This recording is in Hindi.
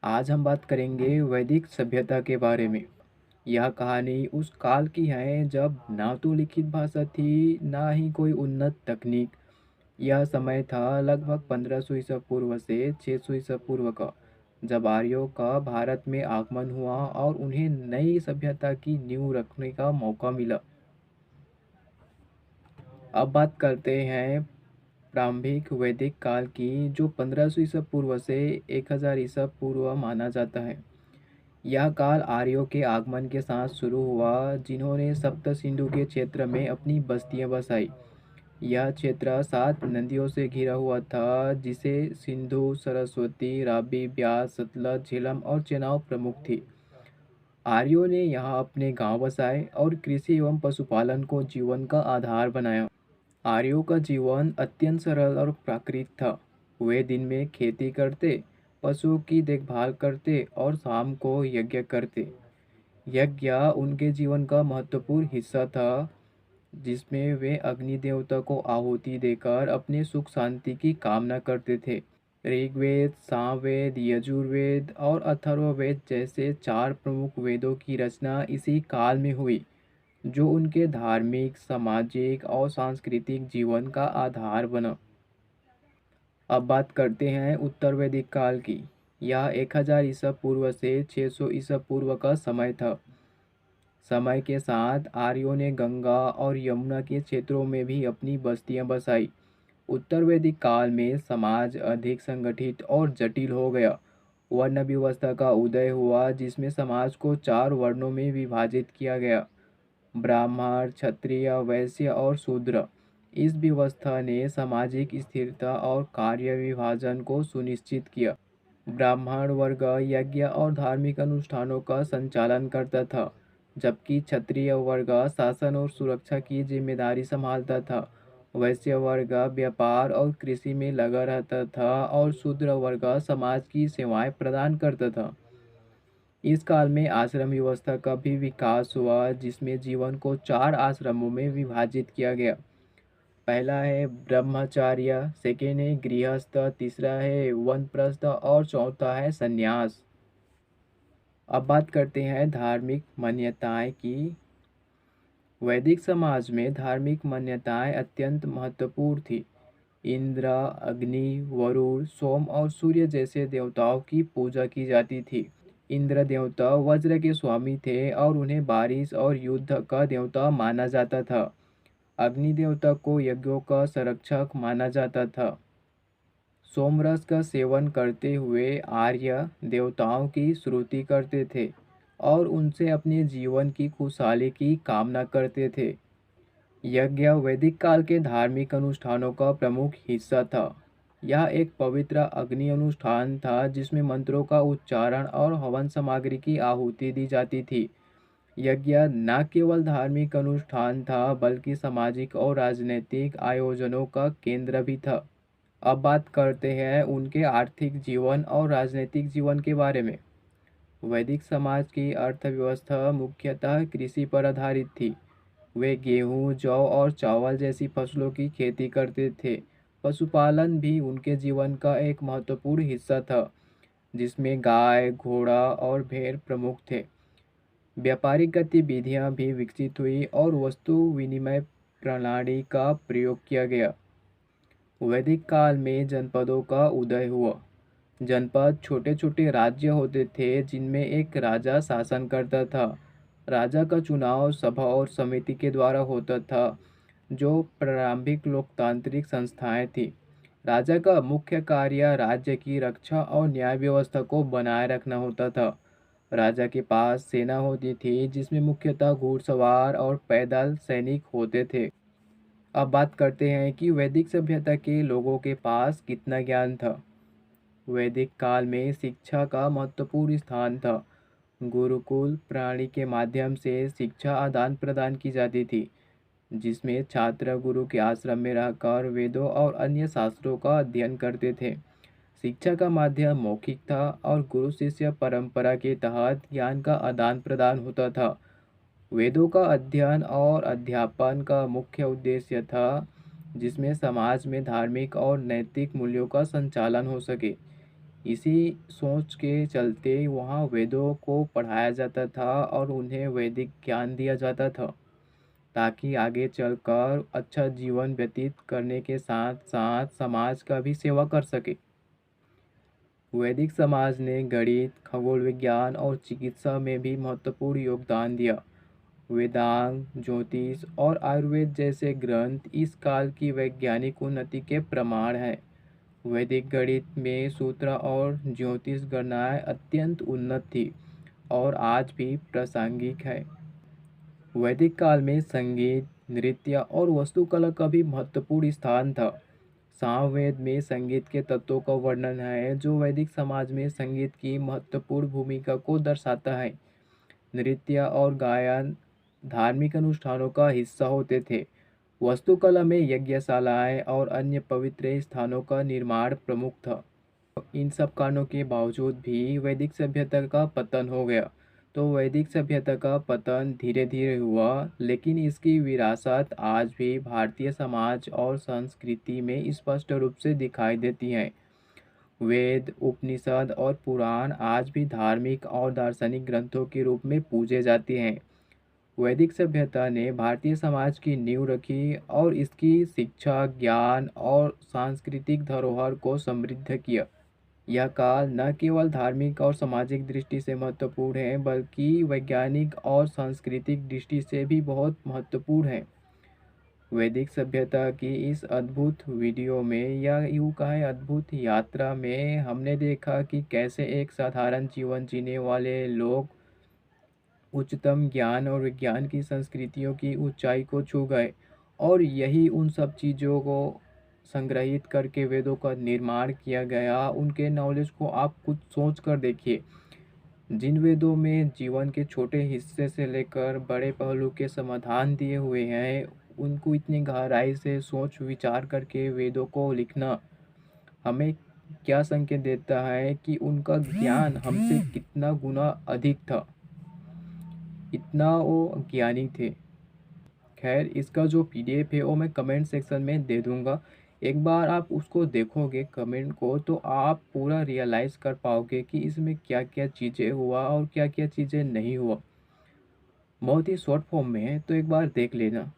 आज हम बात करेंगे वैदिक सभ्यता के बारे में। यह कहानी उस काल की है जब ना तो लिखित भाषा थी, ना ही कोई उन्नत तकनीक। यह समय था लगभग 1500 ईसा पूर्व से 600 ईसा पूर्व का, जब आर्यों का भारत में आगमन हुआ और उन्हें नई सभ्यता की नींव रखने का मौका मिला। अब बात करते हैं प्रारंभिक वैदिक काल की, जो 1500 ईसा पूर्व से 1000 ईसा पूर्व माना जाता है। यह काल आर्यों के आगमन के साथ शुरू हुआ, जिन्होंने सप्त सिंधु के क्षेत्र में अपनी बस्तियां बसाई। यह क्षेत्र 7 नदियों से घिरा हुआ था, जिसे सिंधु, सरस्वती, रावी, ब्यास, सतलज, झेलम और चेनाब प्रमुख थी। आर्यों ने यहाँ अपने गांव बसाए और कृषि एवं पशुपालन को जीवन का आधार बनाया। आर्यों का जीवन अत्यंत सरल और प्राकृतिक था। वे दिन में खेती करते, पशुओं की देखभाल करते और शाम को यज्ञ करते। यज्ञ उनके जीवन का महत्वपूर्ण हिस्सा था, जिसमें वे अग्नि देवता को आहुति देकर अपने सुख शांति की कामना करते थे। ऋग्वेद, सामवेद, यजुर्वेद और अथर्ववेद जैसे 4 प्रमुख वेदों की रचना इसी काल में हुई, जो उनके धार्मिक, सामाजिक और सांस्कृतिक जीवन का आधार बना। अब बात करते हैं उत्तर वैदिक काल की। यह 1000 ईसा पूर्व से 600 ईसा पूर्व का समय था। समय के साथ आर्यों ने गंगा और यमुना के क्षेत्रों में भी अपनी बस्तियां बसाई। उत्तर वैदिक काल में समाज अधिक संगठित और जटिल हो गया। वर्ण व्यवस्था का उदय हुआ, जिसमें समाज को 4 वर्णों में विभाजित किया गया: ब्राह्मण, क्षत्रिय, वैश्य और शूद्र। इस व्यवस्था ने सामाजिक स्थिरता और कार्य विभाजन को सुनिश्चित किया। ब्राह्मण वर्ग यज्ञ और धार्मिक अनुष्ठानों का संचालन करता था, जबकि क्षत्रिय वर्ग शासन और सुरक्षा की जिम्मेदारी संभालता था। वैश्य वर्ग व्यापार और कृषि में लगा रहता था और शूद्र वर्ग समाज की सेवाएं प्रदान करता था। इस काल में आश्रम व्यवस्था का भी विकास हुआ, जिसमें जीवन को 4 आश्रमों में विभाजित किया गया। पहला है ब्रह्मचार्य, सेकेंड है गृहस्थ, तीसरा है वानप्रस्थ और चौथा है संन्यास। अब बात करते हैं धार्मिक मान्यताएं की। वैदिक समाज में धार्मिक मान्यताएं अत्यंत महत्वपूर्ण थी। इंद्र, अग्नि, वरुण, सोम और सूर्य जैसे देवताओं की पूजा की जाती थी। इंद्र देवता वज्र के स्वामी थे और उन्हें बारिश और युद्ध का देवता माना जाता था। अग्नि देवता को यज्ञों का संरक्षक माना जाता था। सोमरस का सेवन करते हुए आर्य देवताओं की स्तुति करते थे और उनसे अपने जीवन की खुशहाली की कामना करते थे। यज्ञ वैदिक काल के धार्मिक अनुष्ठानों का प्रमुख हिस्सा था। यह एक पवित्र अग्नि अनुष्ठान था, जिसमें मंत्रों का उच्चारण और हवन सामग्री की आहुति दी जाती थी। यज्ञ न केवल धार्मिक अनुष्ठान था, बल्कि सामाजिक और राजनीतिक आयोजनों का केंद्र भी था। अब बात करते हैं उनके आर्थिक जीवन और राजनीतिक जीवन के बारे में। वैदिक समाज की अर्थव्यवस्था मुख्यतः कृषि पर आधारित थी। वे गेहूं, जौ और चावल जैसी फसलों की खेती करते थे। पशुपालन भी उनके जीवन का एक महत्वपूर्ण हिस्सा था, जिसमें गाय, घोड़ा और भेड़ प्रमुख थे। व्यापारिक गतिविधियां भी विकसित हुई और वस्तु विनिमय प्रणाली का प्रयोग किया गया। वैदिक काल में जनपदों का उदय हुआ। जनपद छोटे छोटे राज्य होते थे, जिनमें एक राजा शासन करता था। राजा का चुनाव सभा और समिति के द्वारा होता था, जो प्रारंभिक लोकतांत्रिक संस्थाएं थी। राजा का मुख्य कार्य राज्य की रक्षा और न्याय व्यवस्था को बनाए रखना होता था। राजा के पास सेना होती थी, जिसमें मुख्यतः घुड़सवार और पैदल सैनिक होते थे। अब बात करते हैं कि वैदिक सभ्यता के लोगों के पास कितना ज्ञान था। वैदिक काल में शिक्षा का महत्वपूर्ण स्थान था। गुरुकुल प्रणाली के माध्यम से शिक्षा आदान प्रदान की जाती थी, जिसमें छात्र गुरु के आश्रम में रहकर वेदों और अन्य शास्त्रों का अध्ययन करते थे। शिक्षा का माध्यम मौखिक था और गुरु शिष्य परंपरा के तहत ज्ञान का आदान प्रदान होता था। वेदों का अध्ययन और अध्यापन का मुख्य उद्देश्य था, जिसमें समाज में धार्मिक और नैतिक मूल्यों का संचालन हो सके। इसी सोच के चलते वहाँ वेदों को पढ़ाया जाता था और उन्हें वैदिक ज्ञान दिया जाता था, ताकि आगे चलकर अच्छा जीवन व्यतीत करने के साथ साथ समाज का भी सेवा कर सके। वैदिक समाज ने गणित, खगोल विज्ञान और चिकित्सा में भी महत्वपूर्ण योगदान दिया। वेदांग, ज्योतिष और आयुर्वेद जैसे ग्रंथ इस काल की वैज्ञानिक उन्नति के प्रमाण हैं। वैदिक गणित में सूत्र और ज्योतिष गणनाएं अत्यंत उन्नत थी और आज भी प्रासंगिक है। वैदिक काल में संगीत, नृत्य और वास्तुकला का भी महत्वपूर्ण स्थान था। सामवेद में संगीत के तत्वों का वर्णन है जो वैदिक समाज में संगीत की महत्वपूर्ण भूमिका को दर्शाता है। नृत्य और गायन धार्मिक अनुष्ठानों का हिस्सा होते थे। वास्तुकला में यज्ञशालाएं और अन्य पवित्र स्थानों का निर्माण प्रमुख था। इन सब कारणों के बावजूद भी वैदिक सभ्यता का पतन हो गया। तो वैदिक सभ्यता का पतन धीरे धीरे हुआ, लेकिन इसकी विरासत आज भी भारतीय समाज और संस्कृति में स्पष्ट रूप से दिखाई देती है। वेद, उपनिषद और पुराण आज भी धार्मिक और दार्शनिक ग्रंथों के रूप में पूजे जाते हैं। वैदिक सभ्यता ने भारतीय समाज की नींव रखी और इसकी शिक्षा, ज्ञान और सांस्कृतिक धरोहर को समृद्ध किया। यह काल न केवल धार्मिक और सामाजिक दृष्टि से महत्वपूर्ण है, बल्कि वैज्ञानिक और सांस्कृतिक दृष्टि से भी बहुत महत्वपूर्ण है। वैदिक सभ्यता की इस अद्भुत वीडियो में या यूँ कहें अद्भुत यात्रा में हमने देखा कि कैसे एक साधारण जीवन जीने वाले लोग उच्चतम ज्ञान और विज्ञान की संस्कृतियों की ऊंचाई को छू गए, और यही उन सब चीज़ों को संग्रहित करके वेदों का निर्माण किया गया। उनके नॉलेज को आप कुछ सोच कर देखिए। जिन वेदों में जीवन के छोटे हिस्से से लेकर बड़े पहलू के समाधान दिए हुए हैं, उनको इतनी गहराई से सोच विचार करके वेदों को लिखना हमें क्या संकेत देता है कि उनका ज्ञान हमसे कितना गुना अधिक था, इतना वो ज्ञानी थे। खैर, इसका जो पीडीएफ है वो मैं कमेंट सेक्शन में दे दूंगा। एक बार आप उसको देखोगे कमेंट को, तो आप पूरा रियलाइज़ कर पाओगे कि इसमें क्या क्या चीज़ें हुआ और क्या क्या चीज़ें नहीं हुआ। बहुत ही शॉर्ट फॉर्म में है, तो एक बार देख लेना।